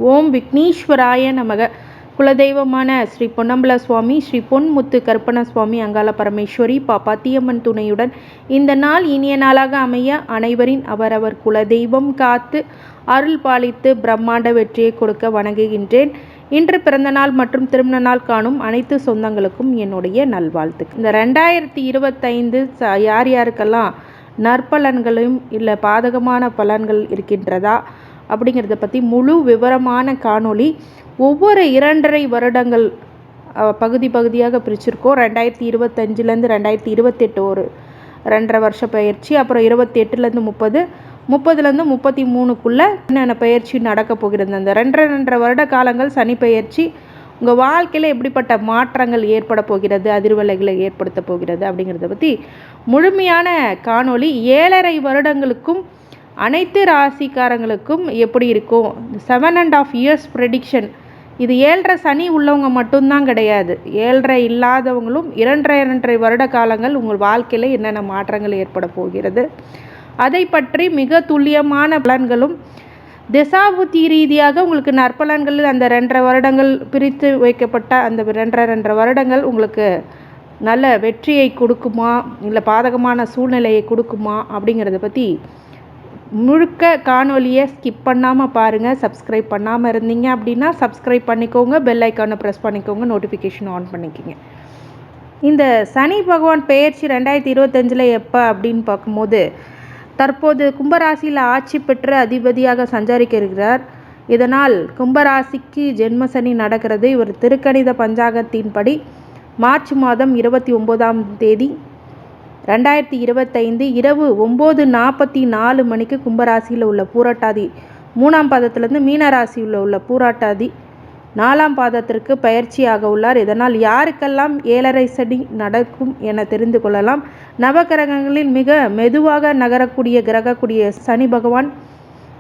ஓம் விக்னேஸ்வராய நமக. குலதெய்வமான ஸ்ரீ பொன்னம்பல சுவாமி, ஸ்ரீ பொன்முத்து கருப்பண சுவாமி, அங்காள பரமேஸ்வரி, பாப்பாத்தியம்மன் துணையுடன் இந்த நாள் இனிய நாளாக அமைய அனைவரின் அவரவர் குலதெய்வம் காத்து அருள் பாலித்து பிரம்மாண்ட வெற்றியை கொடுக்க வணங்குகின்றேன். இன்று பிறந்தநாள் மற்றும் திருமண நாள் காணும் அனைத்து சொந்தங்களுக்கும் என்னுடைய நல்வாழ்த்து. இந்த 2025 யார் யாருக்கெல்லாம் நற்பலன்களும் இல்லை பாதகமான பலன்கள் இருக்கின்றதா அப்படிங்கிறத பற்றி முழு விவரமான காணொளி ஒவ்வொரு 2.5 வருடங்கள் பகுதியாக பிரிச்சிருக்கோம். 2025லேருந்து 2028 ஒரு 2.5 வருஷ பயிற்சி, அப்புறம் 28லேருந்து 30, 30லேருந்து 33க்குள்ளே என்னென்ன பயிற்சி நடக்க போகிறது. அந்த 2.5 வருட காலங்கள் சனி பயிற்சி உங்கள் வாழ்க்கையில் எப்படிப்பட்ட மாற்றங்கள் ஏற்பட போகிறது, அதிர்வலைகளை ஏற்படுத்த போகிறது அப்படிங்கிறத பற்றி முழுமையான காணொளி 7.5 வருடங்களுக்கும் அனைத்து ராசிக்காரங்களுக்கும் எப்படி இருக்கும். 7.5 இயர்ஸ் ப்ரெடிக்ஷன். இது 7.5 சனி உள்ளவங்க மட்டும்தான் கிடையாது, 7.5 இல்லாதவங்களும் 2.5 வருட காலங்கள் உங்கள் வாழ்க்கையில் என்னென்ன மாற்றங்கள் ஏற்பட போகிறது அதை பற்றி மிக துல்லியமான பலன்களும் திசாபுத்தி ரீதியாக உங்களுக்கு நற்பலன்கள் அந்த 2.5 வருடங்கள் பிரித்து வைக்கப்பட்ட அந்த 2.5 வருடங்கள் உங்களுக்கு நல்ல வெற்றியை கொடுக்குமா இல்லை பாதகமான சூழ்நிலையை கொடுக்குமா அப்படிங்கிறத பற்றி முழுக்க காணொலியை ஸ்கிப் பண்ணாமல் பாருங்கள். சப்ஸ்கிரைப் பண்ணாமல் இருந்தீங்க அப்படின்னா சப்ஸ்கிரைப் பண்ணிக்கோங்க, பெல் ஐக்கானை ப்ரெஸ் பண்ணிக்கோங்க, நோட்டிஃபிகேஷன் ஆன் பண்ணிக்கோங்க. இந்த சனி பகவான் பெயர்ச்சி 2025 எப்போ அப்படின்னு பார்க்கும்போது தற்போது கும்பராசியில் ஆட்சி பெற்று அதிபதியாக சஞ்சரிக்க இருக்கிறார். இதனால் கும்பராசிக்கு ஜென்ம சனி நடக்கிறது. இவர் திருக்கணித பஞ்சாங்கத்தின்படி மார்ச் மாதம் 29ஆம் தேதி 2025 இரவு 9:44 மணிக்கு கும்பராசியில் உள்ள பூரட்டாதி 3ஆம் பாதத்திலிருந்து மீன ராசியில் உள்ள பூரட்டாதி 4ஆம் பாதத்திற்கு பயிற்சியாக உள்ளார். இதனால் யாருக்கெல்லாம் 7.5 சனி நடக்கும் என தெரிந்து கொள்ளலாம். நவகிரகங்களில் மிக மெதுவாக நகரக்கூடிய கிரகக்கூடிய சனி பகவான்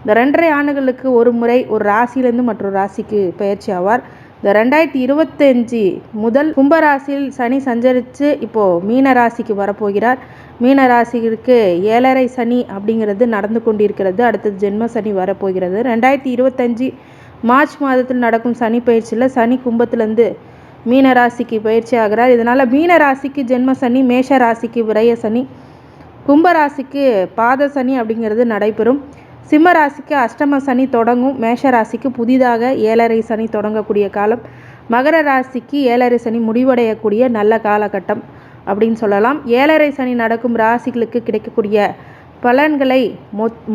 இந்த 2.5 ஆண்டுகளுக்கு ஒரு முறை ஒரு ராசியிலிருந்து மற்றொரு ராசிக்கு பயிற்சி ஆவார். இந்த 2025 முதல் கும்பராசியில் சனி சஞ்சரித்து இப்போது மீன ராசிக்கு வரப்போகிறார். மீன ராசிக்கு 7.5 சனி அப்படிங்கிறது நடந்து கொண்டிருக்கிறது. அடுத்தது ஜென்ம சனி வரப்போகிறது. 2025 மார்ச் மாதத்தில் நடக்கும் சனி பயிற்சியில் சனி கும்பத்திலேருந்து மீன ராசிக்கு பயிற்சி ஆகிறார். இதனால் மீன ராசிக்கு ஜென்ம சனி, மேஷ ராசிக்கு விரய சனி, கும்பராசிக்கு பாத சனி அப்படிங்கிறது நடைபெறும். சிம்ம ராசிக்கு அஷ்டம சனி தொடங்கும். மேஷ ராசிக்கு புதிதாக 7.5 சனி தொடங்கக்கூடிய காலம். மகர ராசிக்கு 7.5 சனி முடிவடையக்கூடிய நல்ல காலகட்டம் அப்படின்னு சொல்லலாம். 7.5 சனி நடக்கும் ராசிகளுக்கு கிடைக்கக்கூடிய பலன்களை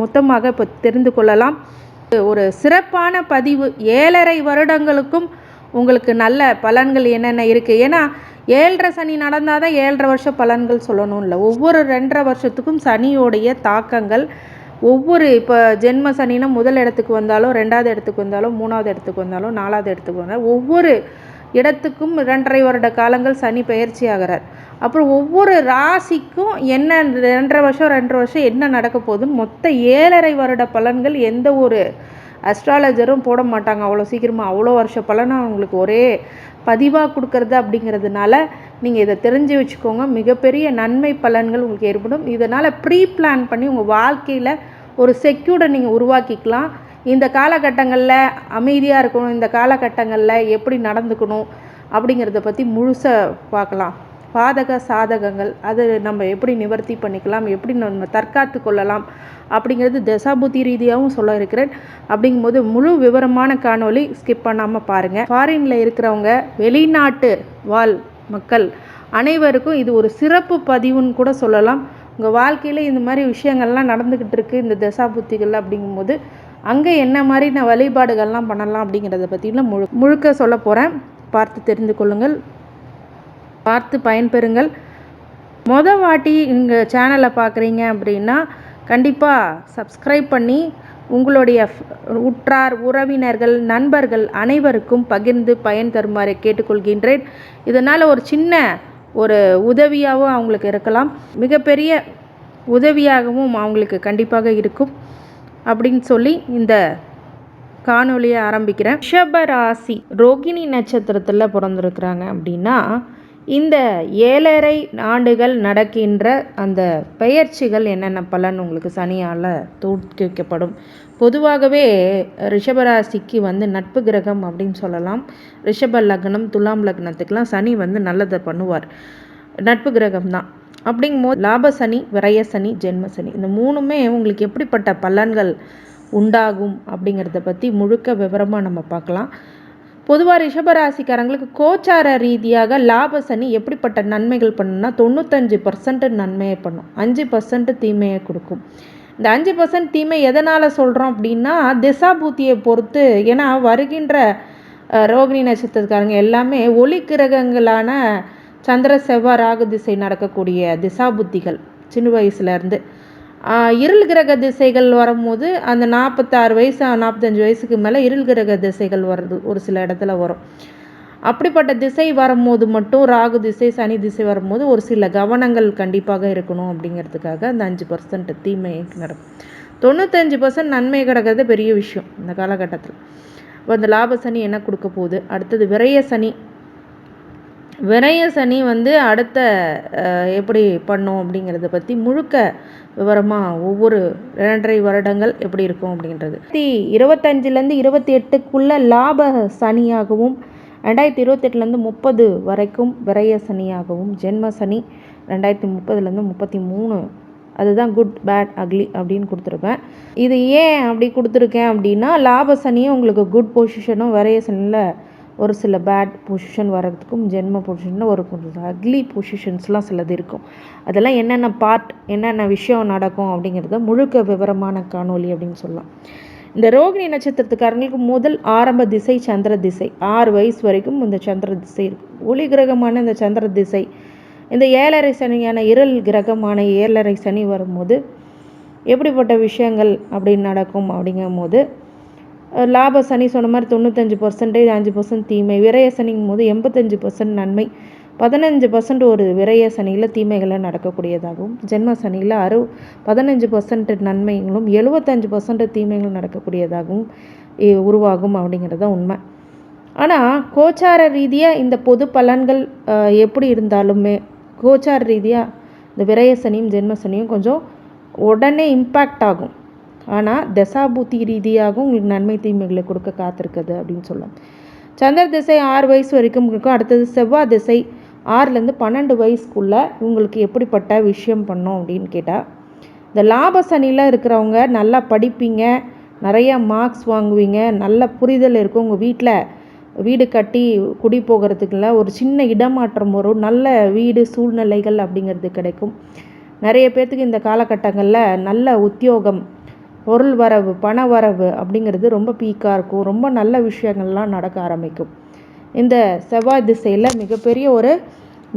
மொத்தமாக இப்போ தெரிந்து கொள்ளலாம். ஒரு சிறப்பான பதிவு. 7.5 வருடங்களுக்கும் உங்களுக்கு நல்ல பலன்கள் என்னென்ன இருக்குது. ஏன்னா 7.5 சனி நடந்தால் தான் 7.5 வருஷ பலன்கள் சொல்லணும் இல்லை. ஒவ்வொரு 2.5 வருஷத்துக்கும் சனியோடைய தாக்கங்கள் ஒவ்வொரு இப்போ ஜென்ம சனினா முதல் இடத்துக்கு வந்தாலும் 2வது இடத்துக்கு வந்தாலும் 3வது இடத்துக்கு வந்தாலும் 4வது இடத்துக்கு வந்தாலும் ஒவ்வொரு இடத்துக்கும் 2.5 வருட காலங்கள் சனி பயிற்சி ஆகிறார். அப்புறம் ஒவ்வொரு ராசிக்கும் என்ன 2.5 வருஷம் 2 வருஷம் என்ன நடக்க போகுதுன்னு மொத்த 7.5 வருட பலன்கள் எந்த ஒரு அஸ்ட்ராலஜரும் போட மாட்டாங்க அவ்வளோ சீக்கிரமாக. அவ்வளோ வருஷ பலனை உங்களுக்கு ஒரே பதிவாக கொடுக்கறது அப்படிங்கிறதுனால நீங்கள் இதை தெரிஞ்சு வச்சுக்கோங்க. மிகப்பெரிய நன்மை பலன்கள் உங்களுக்கு ஏற்படும். இதனால் ப்ரீ பிளான் பண்ணி உங்கள் வாழ்க்கையில் ஒரு செக்யூர்டை நீங்கள் உருவாக்கிக்கலாம். இந்த காலகட்டங்களில் அமைதியாக இருக்கணும், இந்த காலகட்டங்களில் எப்படி நடந்துக்கணும் அப்படிங்கிறத பற்றி முழுசாக பார்க்கலாம். பாதக சாதகங்கள் அது நம்ம எப்படி நிவர்த்தி பண்ணிக்கலாம், எப்படி நம்ம தற்காத்து கொள்ளலாம் அப்படிங்கிறது தசாபுத்தி ரீதியாகவும் சொல்ல இருக்கிறேன். அப்படிங்கும்போது முழு விவரமான காணொளி ஸ்கிப் பண்ணாமல் பாருங்கள். ஃபாரினில் இருக்கிறவங்க, வெளிநாட்டு வாழ் மக்கள் அனைவருக்கும் இது ஒரு சிறப்பு பதிவுன்னு கூட சொல்லலாம். உங்கள் வாழ்க்கையில் இந்த மாதிரி விஷயங்கள்லாம் நடந்துக்கிட்டு இருக்குது இந்த தசாபுத்திகள் அப்படிங்கும்போது அங்கே என்ன மாதிரி நான் வழிபாடுகள்லாம் பண்ணலாம் அப்படிங்கிறத பற்றிலாம் முழுக்க சொல்ல போகிறேன். பார்த்து தெரிந்து கொள்ளுங்கள், பார்த்து பயன்பெறுங்கள். வாட்டி எங்கள் சேனலை பார்க்குறீங்க அப்படின்னா கண்டிப்பாக சப்ஸ்கிரைப் பண்ணி உங்களுடைய உற்றார் உறவினர்கள் நண்பர்கள் அனைவருக்கும் பகிர்ந்து பயன் தருமாறு கேட்டுக்கொள்கின்றேன். இதனால் ஒரு சின்ன ஒரு உதவியாகவும் அவங்களுக்கு இருக்கலாம், மிகப்பெரிய உதவியாகவும் அவங்களுக்கு கண்டிப்பாக இருக்கும் அப்படின்னு சொல்லி இந்த காணொலியை ஆரம்பிக்கிறேன். ரிஷப ராசி ரோகிணி நட்சத்திரத்தில் பிறந்திருக்கிறாங்க அப்படின்னா இந்த 7.5 ஆண்டுகள் நடக்கின்ற அந்த பெயர்ச்சிகள் என்னென்ன பலன் உங்களுக்கு சனியால் தோற்கடிக்கப்படும்? பொதுவாகவே ரிஷபராசிக்கு நட்பு கிரகம் அப்படின்னு சொல்லலாம். ரிஷப லக்னம், துலாம் லக்னத்துக்கெலாம் சனி நல்லதை பண்ணுவார். நட்பு கிரகம் தான். அப்படிங்கும்போது லாப சனி, விரய சனி, ஜென்ம சனி இந்த 3மே உங்களுக்கு எப்படிப்பட்ட பலன்கள் உண்டாகும் அப்படிங்கிறத பற்றி முழுக்க விவரமாக நம்ம பார்க்கலாம். பொதுவாக ரிஷபராசிக்காரங்களுக்கு கோச்சார ரீதியாக லாப சனி எப்படிப்பட்ட நன்மைகள் பண்ணுன்னா 95% நன்மையை பண்ணும், 5% தீமையை கொடுக்கும். இந்த 5% தீமை எதனால் சொல்கிறோம் அப்படின்னா திசாபூத்தியை பொறுத்து. ஏன்னா வருகின்ற ரோகிணி நட்சத்திரக்காரங்க எல்லாமே ஒளி கிரகங்களான சந்திர செவ்வாய் ராகு திசை நடக்கக்கூடிய திசாபுத்திகள் சின்ன வயசுலேருந்து. இருள் கிரக திசைகள் வரும்போது அந்த 46 வயசு 45 வயசுக்கு மேலே இருள் கிரக திசைகள் வருது, ஒரு சில இடத்துல வரும். அப்படிப்பட்ட திசை வரும்போது மட்டும் ராகு திசை சனி திசை வரும்போது ஒரு சில கவனங்கள் கண்டிப்பாக இருக்கணும் அப்படிங்கிறதுக்காக அந்த 5% தீமை நடக்கும். 95% நன்மை கிடக்கிறது பெரிய விஷயம் இந்த காலகட்டத்தில். இப்போ இந்த லாப சனி என்ன கொடுக்க போகுது? அடுத்தது விரய சனி. விரய சனி அடுத்த எப்படி பண்ணும் அப்படிங்கிறத பற்றி முழுக்க விவரமாக ஒவ்வொரு 2.5 வருடங்கள் எப்படி இருக்கும் அப்படின்றது 2025லேருந்து 28க்குள்ள லாப சனியாகவும் 2028லேருந்து 30 வரைக்கும் விரய சனியாகவும் ஜென்ம சனி 2030லேருந்து 33 அதுதான் குட் பேட் அக்லி அப்படின்னு கொடுத்துருப்பேன். இது ஏன் அப்படி கொடுத்துருக்கேன் அப்படின்னா லாப சனியும் உங்களுக்கு குட் பொசிஷனும் விரய சனியில் ஒரு சில பேட் பொசிஷன் வர்றதுக்கும் ஜென்ம பொசிஷனில் ஒரு கொஞ்சம் அக்லி பொசிஷன்ஸ்லாம் சிலது இருக்கும். அதெல்லாம் என்னென்ன பார்ட் என்னென்ன விஷயம் நடக்கும் அப்படிங்கிறத முழுக்க விவரமான காணொலி அப்படின்னு சொல்லலாம். இந்த ரோகிணி நட்சத்திரத்துக்காரங்களுக்கு முதல் ஆரம்ப திசை சந்திர திசை. 6 வயசு வரைக்கும் இந்த சந்திர திசை இருக்கும். ஒளி கிரகமான இந்த சந்திர திசை இந்த 7.5 சனியான இருள் கிரகமான 7.5 சனி வரும்போது எப்படிப்பட்ட விஷயங்கள் அப்படின்னு நடக்கும் அப்படிங்கும் போது லாப சனி சொன்ன மாதிரி 95%, 5% தீமை. விரய சனிங்கும் போது 85% நன்மை, 15% ஒரு விரய சனியில் தீமைகளை நடக்கக்கூடியதாகவும் ஜென்ம சனியில் 15% நன்மைகளும் 75% தீமைகள் நடக்கக்கூடியதாகவும் உருவாகும் அப்படிங்கிறது தான் உண்மை. ஆனால் கோச்சார ரீதியாக இந்த பொது பலன்கள் எப்படி இருந்தாலுமே கோச்சார ரீதியாக இந்த விரய சனியும் ஜென்ம சனியும் கொஞ்சம் உடனே இம்பேக்ட் ஆகும். ஆனால் தசாபூத்தி ரீதியாகவும் உங்களுக்கு நன்மை தீமைகளை கொடுக்க காத்திருக்குது அப்படின்னு சொல்லலாம். சந்திர திசை 6 வயசு வரைக்கும் இருக்கும். அடுத்தது செவ்வாய் திசை 6லேருந்து 12 வயசுக்குள்ளே உங்களுக்கு எப்படிப்பட்ட விஷயம் பண்ணோம் அப்படின்னு கேட்டால் இந்த லாப சனியில் இருக்கிறவங்க நல்லா படிப்பீங்க, நிறையா மார்க்ஸ் வாங்குவீங்க, நல்ல புரிதல் இருக்கும். உங்கள் வீட்டில் வீடு கட்டி குடி போகிறதுக்குள்ள ஒரு சின்ன இடமாற்றம் வரும், நல்ல வீடு சூழ்நிலைகள் அப்படிங்கிறது கிடைக்கும். நிறைய பேர்த்துக்கு இந்த காலகட்டங்களில் நல்ல உத்தியோகம், பொருள் வரவு, பண வரவு அப்படிங்கிறது ரொம்ப பீக்காக இருக்கும். ரொம்ப நல்ல விஷயங்கள்லாம் நடக்க ஆரம்பிக்கும். இந்த செவ்வாய் திசையில் மிகப்பெரிய ஒரு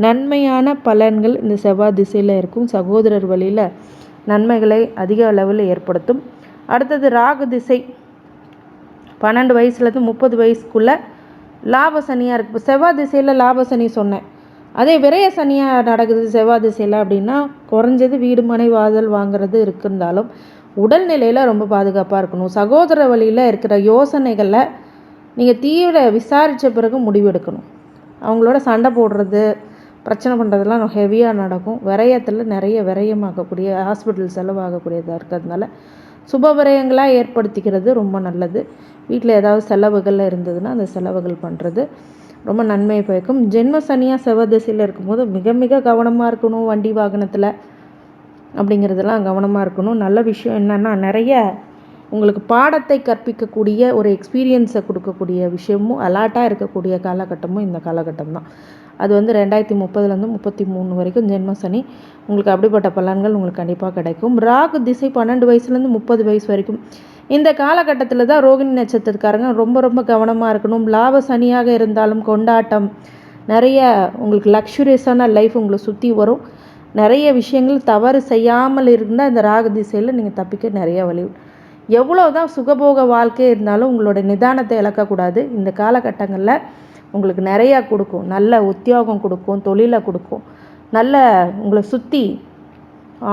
நன்மையான பலன்கள் இந்த செவ்வாய் திசையில் இருக்கும். சகோதரர் வழியில் நன்மைகளை அதிக அளவில் ஏற்படுத்தும். அடுத்தது ராகு திசை 12 வயசுலேருந்து 30 வயசுக்குள்ளே லாப சனியாக இருக்குது. இப்போ செவ்வாய் திசையில் லாப சனி சொன்னேன். அதே விரய சனியாக நடக்குது செவ்வாய் திசையில் அப்படின்னா குறைஞ்சது வீடு மனை வாதல் வாங்கிறது இருக்குந்தாலும் உடல்நிலையில் ரொம்ப பாதுகாப்பாக இருக்கணும். சகோதர வழியில் இருக்கிற யோசனைகளை நீங்கள் தீவிர விசாரித்த பிறகு முடிவெடுக்கணும். அவங்களோட சண்டை போடுறது பிரச்சனை பண்ணுறதுலாம் ஹெவியாக நடக்கும். விரயத்தில் நிறைய விரயமாகக்கூடிய ஹாஸ்பிட்டல் செலவாகக்கூடியதாக இருக்கிறதுனால சுப விரயங்களாக ஏற்படுத்திக்கிறது ரொம்ப நல்லது. வீட்டில் ஏதாவது செலவுகள் இருந்ததுன்னா அந்த செலவுகள் பண்ணுறது ரொம்ப நன்மை பயக்கும். ஜென்ம சனியாக செவ்வாய் திசையில் இருக்கும்போது மிக மிக கவனமாக இருக்கணும். வண்டி வாகனத்தில் அப்படிங்கிறதெல்லாம் கவனமாக இருக்கணும். நல்ல விஷயம் என்னென்னா நிறைய உங்களுக்கு பாடத்தை கற்பிக்கக்கூடிய ஒரு எக்ஸ்பீரியன்ஸை கொடுக்கக்கூடிய விஷயமும் அலர்ட்டாக இருக்கக்கூடிய காலகட்டமும் இந்த காலகட்டம் தான். அது 2030லேருந்து 33 வரைக்கும் ஜென்ம சனி உங்களுக்கு அப்படிப்பட்ட பலன்கள் உங்களுக்கு கண்டிப்பாக கிடைக்கும். ராகு திசை 12 வயசுலேருந்து 30 வயசு வரைக்கும் இந்த காலகட்டத்தில் தான் ரோகிணி நட்சத்திரக்காரங்க ரொம்ப ரொம்ப கவனமாக இருக்கணும். லாப சனியாக இருந்தாலும் கொண்டாட்டம், நிறைய உங்களுக்கு லக்ஸுரியஸான லைஃப் உங்களை சுற்றி வரும். நிறைய விஷயங்கள் தவறு செய்யாமல் இருந்தால் இந்த ராகு திசையில் நீங்கள் தப்பிக்க நிறைய வழி. எவ்வளோ தான் சுகபோக வாழ்க்கை இருந்தாலும் உங்களோட நிதானத்தை இழக்கக்கூடாது. இந்த காலகட்டங்களில் உங்களுக்கு நிறையா கொடுக்கும். நல்ல உத்தியோகம் கொடுக்கும், தொழிலை கொடுக்கும். நல்ல உங்களை சுற்றி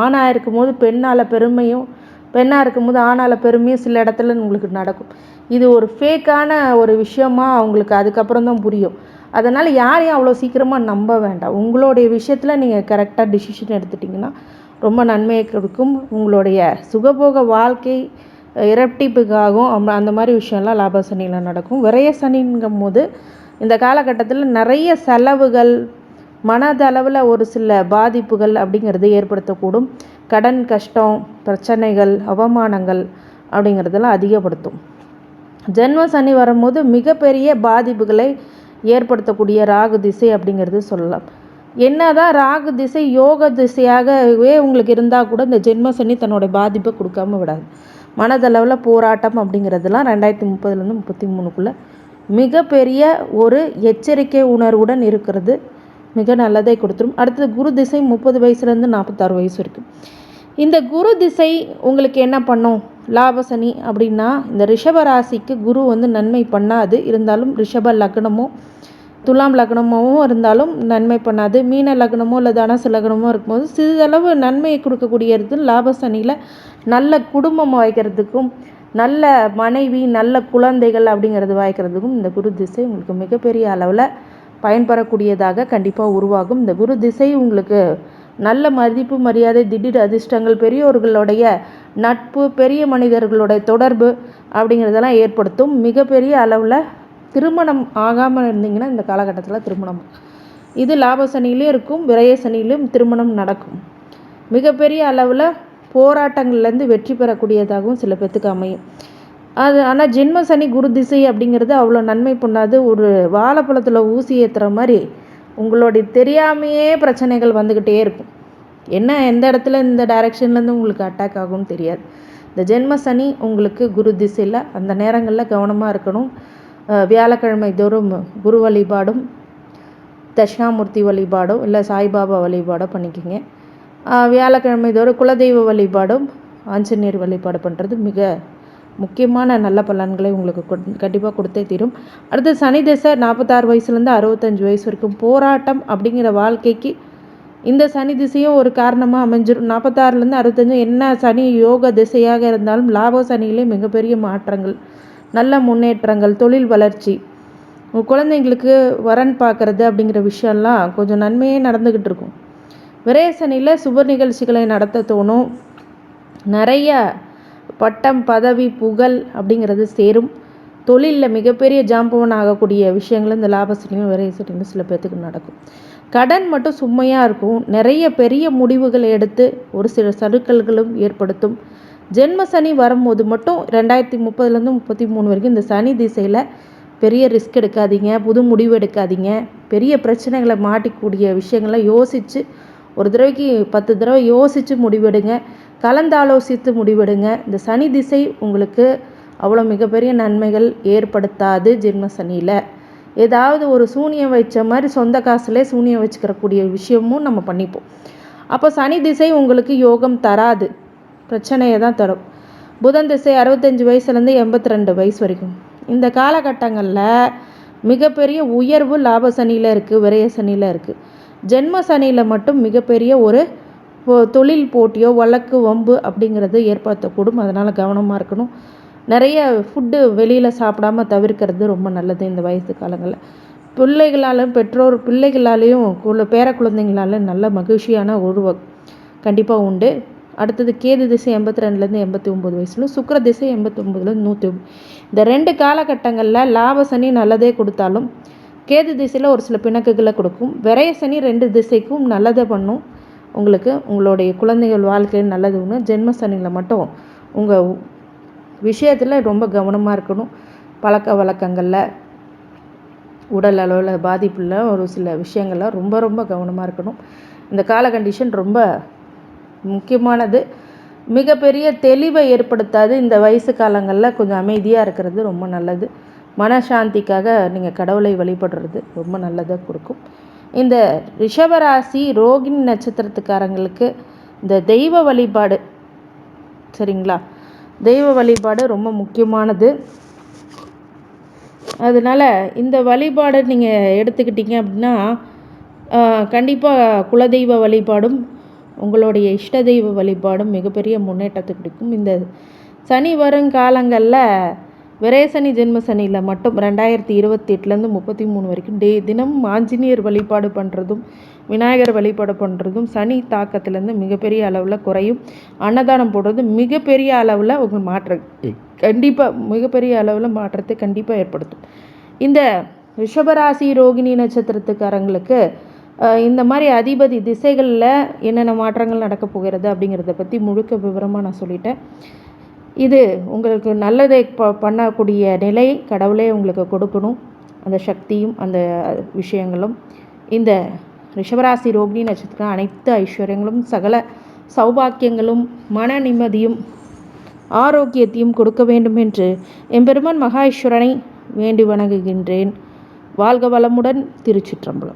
ஆணாக இருக்கும்போது பெண்ணால் பெருமையும், பெண்ணாக இருக்கும்போது ஆணால் பெருமையும் சில இடத்துல உங்களுக்கு நடக்கும். இது ஒரு ஃபேக்கான ஒரு விஷயமாக அவங்களுக்கு அதுக்கப்புறம் தான் புரியும். அதனால் யாரையும் அவ்வளோ சீக்கிரமாக நம்ப வேண்டாம். உங்களுடைய விஷயத்தில் நீங்கள் கரெக்டாக டிசிஷன் எடுத்துட்டிங்கன்னா ரொம்ப நன்மையை கொடுக்கும். உங்களுடைய சுகபோக வாழ்க்கை இரட்டிப்புக்காகவும் அந்த மாதிரி விஷயம்லாம் லாப சனியில் நடக்கும். விரய சனிங்கும் போது இந்த காலகட்டத்தில் நிறைய செலவுகள், மனதளவில் ஒரு சில பாதிப்புகள் அப்படிங்கிறது ஏற்படுத்தக்கூடும். கடன் கஷ்டம், பிரச்சனைகள், அவமானங்கள் அப்படிங்கிறதெல்லாம் அதிகப்படுத்தும். ஜென்ம சனி வரும்போது மிகப்பெரிய பாதிப்புகளை ஏற்படுத்தக்கூடிய ராகு திசை அப்படிங்கிறது சொல்லலாம். என்னதான் ராகு திசை யோக திசையாகவே உங்களுக்கு இருந்தால் கூட இந்த ஜென்ம சனி தன்னோட பாதிப்பை கொடுக்காம விடாது. மனதளவில் போராட்டம் அப்படிங்கிறதுலாம் 2030 33க்குள்ளே மிகப்பெரிய ஒரு எச்சரிக்கை உணர்வுடன் இருக்கிறது மிக நல்லதை கொடுத்துரும். அடுத்தது குரு திசை 30 வயசுலேருந்து 46 வயசு வரைக்கும். இந்த குரு திசை உங்களுக்கு என்ன பண்ணும்? லாப சனி அப்படின்னா இந்த ரிஷப ராசிக்கு குரு நன்மை பண்ணாது. இருந்தாலும் ரிஷப லக்னமோ துலாம் லக்னமாகவும் இருந்தாலும் நன்மை பண்ணாது. மீன லக்னமோ இல்லை தனுசு லக்னமோ இருக்கும்போது சிறிதளவு நன்மையை கொடுக்கக்கூடியது. லாப சனியில் நல்ல குடும்பம் வாய்க்கிறதுக்கும், நல்ல மனைவி, நல்ல குழந்தைகள் அப்படிங்கிறது வாய்க்கிறதுக்கும் இந்த குரு திசை உங்களுக்கு மிகப்பெரிய அளவில் பயன்பெறக்கூடியதாக கண்டிப்பாக உருவாகும். இந்த குரு திசை உங்களுக்கு நல்ல மதிப்பு, மரியாதை, திடீர் அதிர்ஷ்டங்கள், பெரியோர்களுடைய நட்பு, பெரிய மனிதர்களுடைய தொடர்பு அப்படிங்கிறதெல்லாம் ஏற்படுத்தும். மிகப்பெரிய அளவில் திருமணம் ஆகாமல் இருந்தீங்கன்னா இந்த காலகட்டத்தில் திருமணம், இது லாப சனியிலையும் இருக்கும், விரய சனியிலும் திருமணம் நடக்கும். மிகப்பெரிய அளவில் போராட்டங்கள்லேருந்து வெற்றி பெறக்கூடியதாகவும் சில பேர்த்துக்கு அமையும். அது ஆனால் ஜென்ம சனி குரு திசை அப்படிங்கிறது அவ்வளோ நன்மை பண்ணாது. ஒரு வாழைப்பழத்தில் ஊசி ஏற்றுற மாதிரி உங்களுடைய தெரியாமையே பிரச்சனைகள் வந்துக்கிட்டே இருக்கும். என்ன எந்த இடத்துல இந்த டைரெக்ஷன்லேருந்து உங்களுக்கு அட்டாக் ஆகும்னு தெரியாது. இந்த ஜென்ம சனி உங்களுக்கு குரு திசையில் அந்த நேரங்களில் கவனமாக இருக்கணும். வியாழக்கிழமை தோறும் குரு வழிபாடும், தட்சிணாமூர்த்தி வழிபாடும் இல்லை சாய்பாபா வழிபாடோ பண்ணிக்கோங்க. வியாழக்கிழமை தோறும் குலதெய்வ வழிபாடும் ஆஞ்சநேயர் வழிபாடு பண்ணுறது மிக முக்கியமான நல்ல பலன்களை உங்களுக்கு கண்டிப்பாக கொடுத்தே தீரும். அடுத்து சனி திசை 46 வயசுலேருந்து 65 வயசு வரைக்கும் போராட்டம் அப்படிங்கிற வாழ்க்கைக்கு இந்த சனி திசையும் ஒரு காரணமாக அமைஞ்சிடும். 46லேருந்து 65 என்ன சனி யோக திசையாக இருந்தாலும் லாப சனியிலே மிகப்பெரிய மாற்றங்கள், நல்ல முன்னேற்றங்கள், தொழில் வளர்ச்சி, குழந்தைங்களுக்கு வரன் பார்க்குறது அப்படிங்கிற விஷயம்லாம் கொஞ்சம் நன்மையே நடந்துக்கிட்டு இருக்கும். விரய சனியில் சுப நிகழ்ச்சிகளை நடத்த தோணும். நிறைய பட்டம், பதவி, புகழ் அப்படிங்கிறது சேரும். தொழிலில் மிகப்பெரிய ஜாம்பவன் ஆகக்கூடிய விஷயங்கள் இந்த லாப சனியும் விரய சனியும் சில பேர்த்துக்கு நடக்கும். கடன் மட்டும் சும்மையாக இருக்கும். நிறைய பெரிய முடிவுகளை எடுத்து ஒரு சில சறுக்கல்களும் ஏற்படுத்தும். ஜென்ம சனி வரும்போது மட்டும் 2030லேருந்து 33 வரைக்கும் இந்த சனி திசையில் பெரிய ரிஸ்க் எடுக்காதீங்க, புது முடிவு எடுக்காதீங்க. பெரிய பிரச்சனைகளை மாட்டிக்கூடிய விஷயங்களை யோசித்து ஒரு தடவைக்கு 10 தடவை யோசித்து முடிவெடுங்க, கலந்தாலோசித்து முடிவெடுங்க. இந்த சனி திசை உங்களுக்கு அவ்வளோ மிகப்பெரிய நன்மைகள் ஏற்படுத்தாது. ஜென்ம சனியில் ஏதாவது ஒரு சூனியம் வச்ச மாதிரி சொந்த காசுலேயே சூனியம் வச்சுக்கிறக்கூடிய விஷயமும் நம்ம பண்ணிப்போம். அப்போ சனி திசை உங்களுக்கு யோகம் தராது, பிரச்சனையை தான் தரும். புதன் திசை 65 வயசுலேருந்து 82 வயசு வரைக்கும் இந்த காலகட்டங்களில் மிகப்பெரிய உயர்வு லாப சனியில் இருக்குது, விரய சனியில் இருக்குது. ஜென்ம சனியில் மட்டும் மிகப்பெரிய ஒரு தொழில் போட்டியோ வழக்கு வம்பு அப்படிங்கிறது ஏற்படுத்தக்கூடும். அதனால் கவனமாக இருக்கணும். நிறைய ஃபுட்டு வெளியில் சாப்பிடாமல் தவிர்க்கிறது ரொம்ப நல்லது இந்த வயசு காலங்களில். பிள்ளைகளாலும் பெற்றோர் பிள்ளைகளாலேயும் பேர குழந்தைங்களாலும் நல்ல மகிழ்ச்சியான உருவம் கண்டிப்பாக உண்டு. அடுத்தது கேது திசை 82லேருந்து 89 வயசுல, சுக்கிர திசை 89லேருந்து 109. இந்த 2 காலகட்டங்களில் லாப சனி நல்லதே கொடுத்தாலும் கேது திசையில் ஒரு சில பிணக்குகளை கொடுக்கும். விரய சனி 2 திசைக்கும் நல்லதை பண்ணும். உங்களுக்கு உங்களுடைய குழந்தைகள் வாழ்க்கையில் நல்லது ஒன்று. ஜென்ம சனியில் மட்டும் உங்கள் விஷயத்தில் ரொம்ப கவனமாக இருக்கணும். பழக்க வழக்கங்களில், உடல் அளவில் பாதிப்புள்ள ஒரு சில விஷயங்கள்லாம் ரொம்ப ரொம்ப கவனமாக இருக்கணும். இந்த கால கண்டிஷன் ரொம்ப முக்கியமானது. மிகப்பெரிய தெளிவை ஏற்படுத்தாது. இந்த வயசு காலங்களில் கொஞ்சம் அமைதியாக இருக்கிறது ரொம்ப நல்லது. மனசாந்திக்காக நீங்கள் கடவுளை வழிபடுறது ரொம்ப நல்லதை கொடுக்கும். இந்த ரிஷபராசி ரோகிணி நட்சத்திரத்துக்காரங்களுக்கு இந்த தெய்வ வழிபாடு, சரிங்களா, தெய்வ வழிபாடு ரொம்ப முக்கியமானது. அதனால் இந்த வழிபாடு நீங்கள் எடுத்துக்கிட்டீங்க அப்படின்னா கண்டிப்பாக குலதெய்வ வழிபாடும் உங்களுடைய இஷ்ட தெய்வ வழிபாடும் மிகப்பெரிய முன்னேற்றத்தை கொடுக்கும். இந்த சனி வருங்காலங்களில் விரயசனி ஜென்ம சனியில் மட்டும் 2028லேருந்து 33 வரைக்கும் தினமும் ஆஞ்சநேயர் வழிபாடு பண்ணுறதும் விநாயகர் வழிபாடு பண்ணுறதும் சனி தாக்கத்துலேருந்து மிகப்பெரிய அளவில் குறையும். அன்னதானம் போடுறது மிகப்பெரிய அளவில் உங்கள் மிகப்பெரிய அளவில் மாற்றத்தை கண்டிப்பாக ஏற்படுத்தும். இந்த ரிஷபராசி ரோகிணி நட்சத்திரத்துக்காரங்களுக்கு இந்த மாதிரி அதிபதி திசைகளில் என்னென்ன மாற்றங்கள் நடக்க போகிறது அப்படிங்கிறத பற்றி முழுக்க விவரமாக நான் சொல்லிட்டேன். இது உங்களுக்கு நல்லதை பண்ணக்கூடிய நிலை கடவுளே உங்களுக்கு கொடுக்கணும். அந்த சக்தியும் அந்த விஷயங்களும் இந்த ரிஷபராசி ரோகிணி நட்சத்திரம் அனைத்து ஐஸ்வர்யங்களும் சகல சௌபாக்கியங்களும் மன நிம்மதியும் ஆரோக்கியத்தையும் கொடுக்க வேண்டும் என்று எம்பெருமான் மகா ஈஸ்வரனை வேண்டி வணங்குகின்றேன். வாழ்க வளமுடன். திருச்சிற்றம்பலம்.